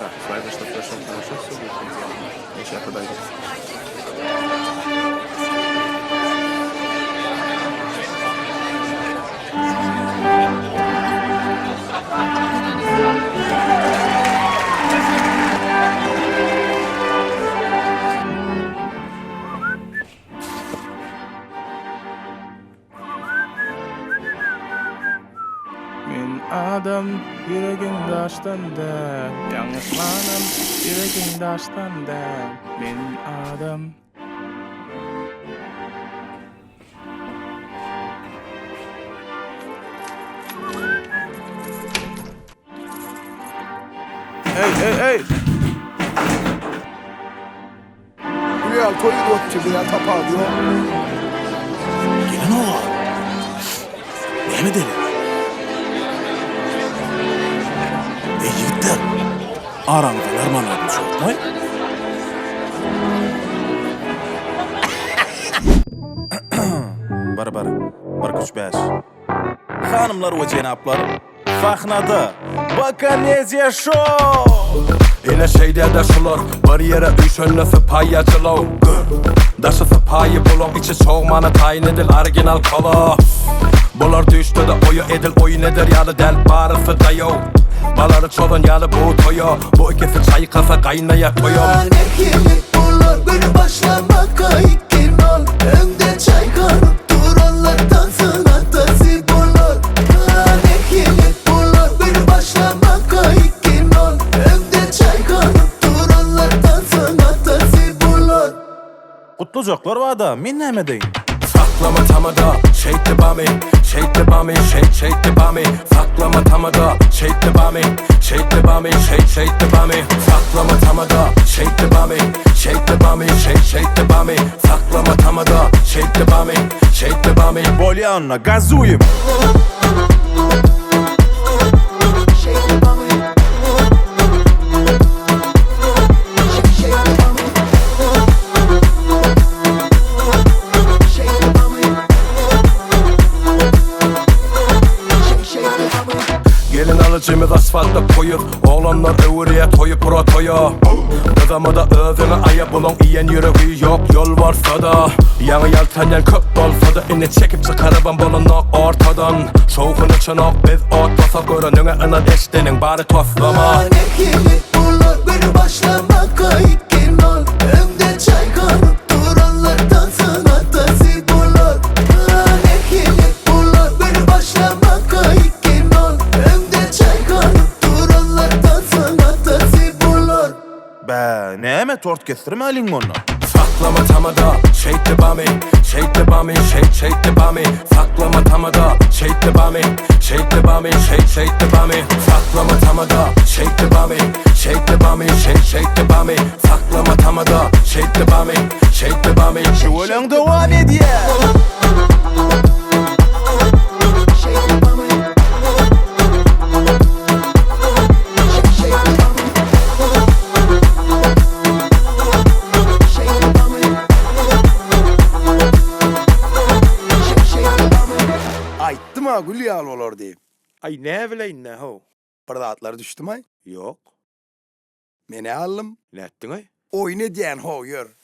nach 2 Stadt schon Schuss so gut. Ich habe dabei. Adam yüreğimde açtanda yanlışlanım yüreğimde açtanda men adam Hey Buraya koyu dotçu buraya tapa diyor. Gelin oğlan. Ne mi deli? Yigitler. Aramda Ermanlarını sokmay. Bir güç beş. Hanımlar ve cenaplar. Fahnada. Bakanezya Show. Yine şeyde de şular bir yere üşönlesi payacılav Daşısı payı bulun içi soğmanı tayin edil orijinal kala Bular düştü de oyu edil oyun eder yalı del barısı da yok Baları çolun yalı bu toyo Bu ikisi çayı kasa kaynaya toyum Erkeklik bunlar bir başlamaka ikin ol Önde çay kanıp duranlar dansın atası bunlar Erkeklik bunlar bir başlamaka ikin ol Önde çay kanıp duranlar dansın atası bunlar Kutlucaklar var da min neme deyin. Saklama tamada şeyde bami Şeyde bami şeyde bami Saklama tamada şeyde bami Şeyde bami şeyde bami Saklama tamada şeyde bami Şeyde bami şeyde bami Saklama tamada şeyde bami Şeyde bami Bolyanna gazuyum. Gelin alıcımız asfaltta koyup Oğlanlar öğrüye toyup pura toya Kızamı da özüne aya bulun iyen yüreği yok yol varsa da Yanı yeltenen köp olsa da ini çekip çıkarıban bulunok ortadan Şoğun için ok biz otmasa görününe ınan eştenin bari toslama Erkeklik bunlar bir başlamaka ikin ol Önde çay kanıp duranlar dansın atası bunlar Erkeklik bunlar bir başlamaka ikin ol Önde çay kanıp duranlar dansın atası bunlar Be neme tort kestirme elin onu. Saklama tamada şeyde bami Şeyde bami şeyde bami Saklama tamada şeyde bami Şeyde bami şeyde bami Saklama tamada şeyde bami Şeyde bami şeyde bami Saklama tamada şeyde bami Şeyde bami Şu olan devam ediyor. Ayttım ha Gülyal olur deyip. Ay ne bileyim ne ho. Pırdatlar düştüm ay. Yok. Mene aldım. Ne ettin ay? Oy ne diyen ho yor.